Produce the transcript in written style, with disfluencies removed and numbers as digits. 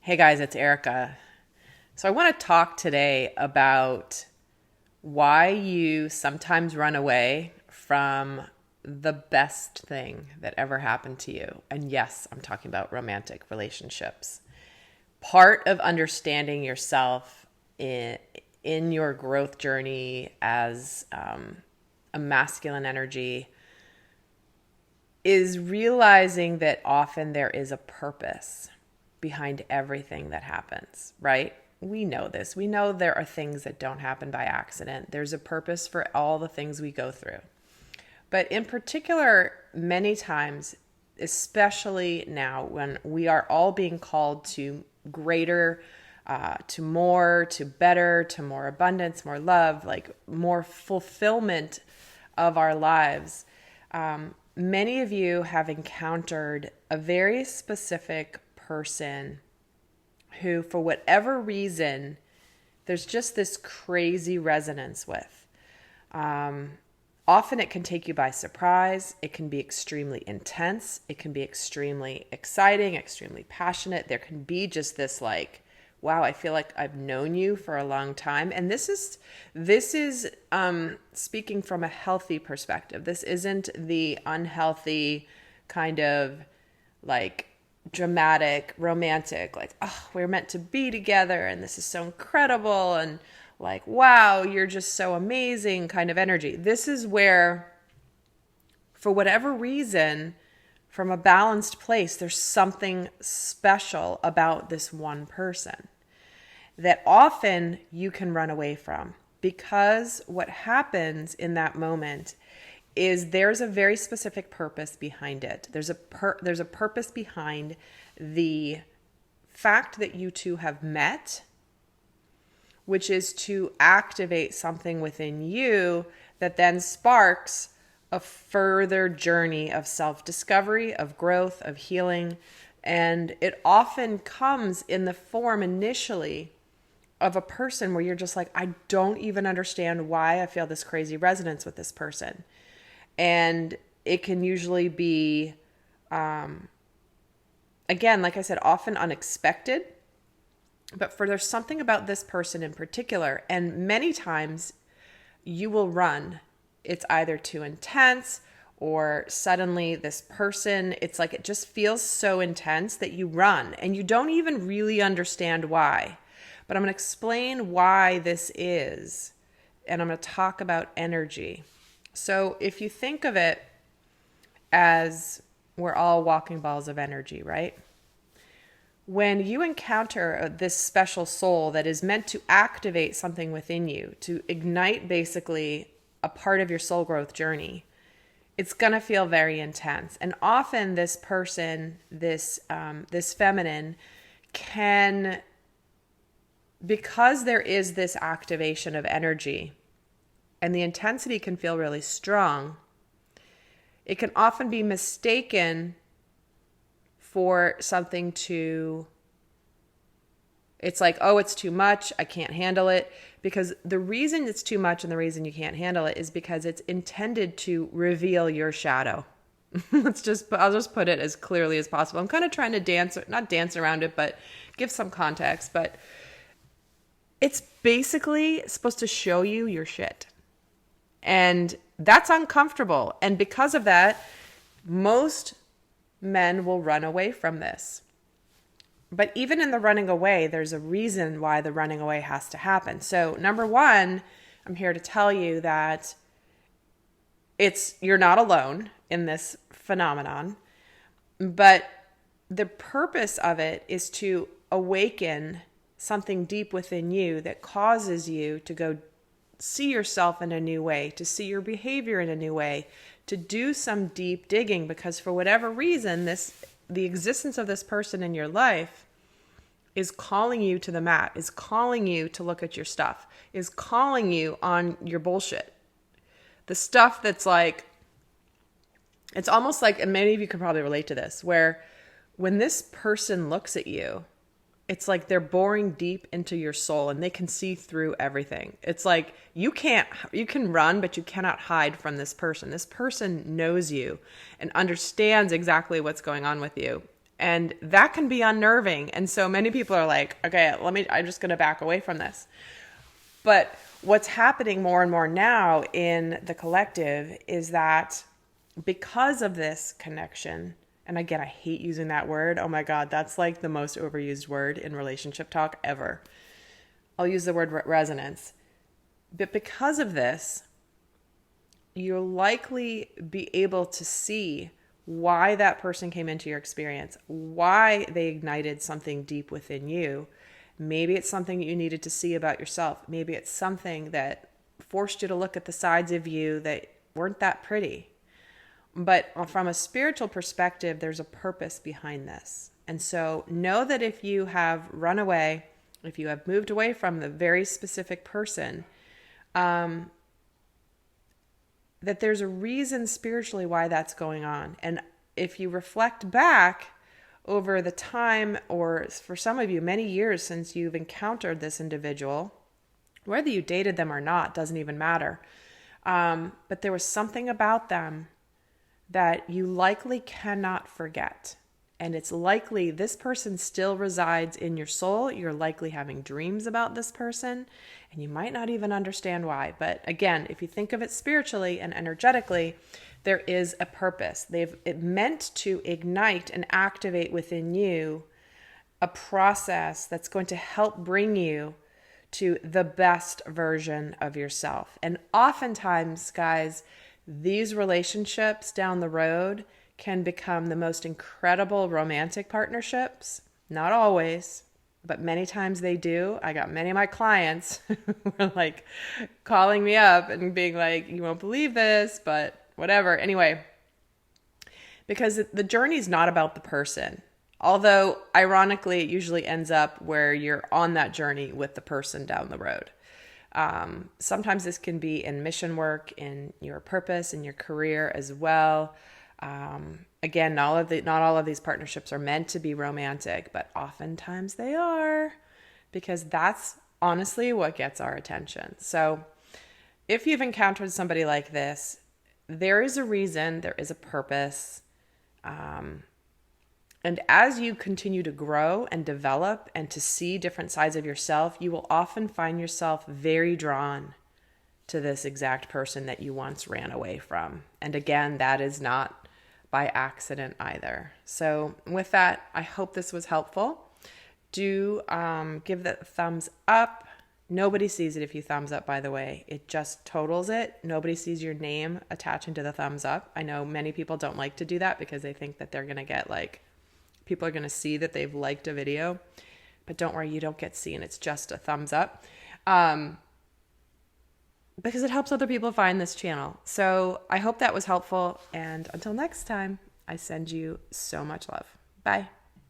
Hey guys, it's Erica. So I want to talk today about why you sometimes run away from the best thing that ever happened to you. And yes, I'm talking about romantic relationships. Part of understanding yourself in your growth journey as a masculine energy is realizing that often there is a purpose behind everything that happens, right? We know this. We know there are things that don't happen by accident. There's a purpose for all the things we go through. But in particular, many times, especially now when we are all being called to greater, to more, to better, to more abundance, more love, like more fulfillment of our lives, many of you have encountered a very specific person who, for whatever reason, there's just this crazy resonance with. Often it can take you by surprise. It can be extremely intense. It can be extremely exciting, extremely passionate. There can be just this like, wow, I feel like I've known you for a long time. And this is speaking from a healthy perspective. This isn't the unhealthy kind of like dramatic, romantic, like, oh, we're meant to be together and this is so incredible and like, wow, you're just so amazing kind of energy. This is where, for whatever reason, from a balanced place, there's something special about this one person that often you can run away from, because what happens in that moment is there's a very specific purpose behind it. There's a purpose behind the fact that you two have met, which is to activate something within you that then sparks a further journey of self-discovery, of growth, of healing. And it often comes in the form initially of a person where you're just like, I don't even understand why I feel this crazy resonance with this person. And it can usually be, again, like I said, often unexpected. But there's something about this person in particular, and many times you will run. It's either too intense or suddenly this person, it's like it just feels so intense that you run and you don't even really understand why. But I'm going to explain why this is, and I'm going to talk about energy. So if you think of it as we're all walking balls of energy, right? When you encounter this special soul that is meant to activate something within you, to ignite basically a part of your soul growth journey, it's going to feel very intense. And often this person, this feminine, can, because there is this activation of energy and the intensity can feel really strong, it can often be mistaken for something to, it's like, oh, it's too much, I can't handle it. Because the reason it's too much and the reason you can't handle it is because it's intended to reveal your shadow. I'll just put it as clearly as possible. I'm kind of trying to not dance around it, but give some context. But it's basically supposed to show you your shit. And that's uncomfortable. And because of that, most men will run away from this. But even in the running away, there's a reason why the running away has to happen. So number one, I'm here to tell you that you're not alone in this phenomenon, but the purpose of it is to awaken something deep within you that causes you to go see yourself in a new way, to see your behavior in a new way, to do some deep digging, because for whatever reason, the existence of this person in your life is calling you to the mat, is calling you to look at your stuff, is calling you on your bullshit. The stuff that's like, it's almost like, and many of you can probably relate to this, where when this person looks at you, it's like they're boring deep into your soul and they can see through everything. It's like you can run, but you cannot hide from this person. This person knows you and understands exactly what's going on with you. And that can be unnerving. And so many people are like, okay, I'm just going to back away from this. But what's happening more and more now in the collective is that because of this connection, and again, I hate using that word. Oh my God, that's like the most overused word in relationship talk ever. I'll use the word resonance. But because of this, you'll likely be able to see why that person came into your experience, why they ignited something deep within you. Maybe it's something you needed to see about yourself. Maybe it's something that forced you to look at the sides of you that weren't that pretty. But from a spiritual perspective, there's a purpose behind this. And so know that if you have run away, if you have moved away from the very specific person, that there's a reason spiritually why that's going on. And if you reflect back over the time, or for some of you, many years since you've encountered this individual, whether you dated them or not, doesn't even matter. But there was something about them that you likely cannot forget. And it's likely this person still resides in your soul. You're likely having dreams about this person, and you might not even understand why. But again, if you think of it spiritually and energetically, there is a purpose. It meant to ignite and activate within you a process that's going to help bring you to the best version of yourself. And oftentimes, guys, these relationships down the road can become the most incredible romantic partnerships. Not always, but many times they do. I got many of my clients who were like calling me up and being like, you won't believe this, but whatever. Anyway, because the journey is not about the person. Although, ironically, it usually ends up where you're on that journey with the person down the road. Sometimes this can be in mission work, in your purpose, in your career as well. Again, not all of these partnerships are meant to be romantic, but oftentimes they are, because that's honestly what gets our attention. So if you've encountered somebody like this, there is a reason, there is a purpose. And as you continue to grow and develop and to see different sides of yourself, you will often find yourself very drawn to this exact person that you once ran away from. And again, that is not by accident either. So with that, I hope this was helpful. Do give the thumbs up. Nobody sees it if you thumbs up, by the way. It just totals it. Nobody sees your name attaching to the thumbs up. I know many people don't like to do that because they think that they're going to get people are going to see that they've liked a video. But don't worry, you don't get seen. It's just a thumbs up. Because it helps other people find this channel. So I hope that was helpful. And until next time, I send you so much love. Bye.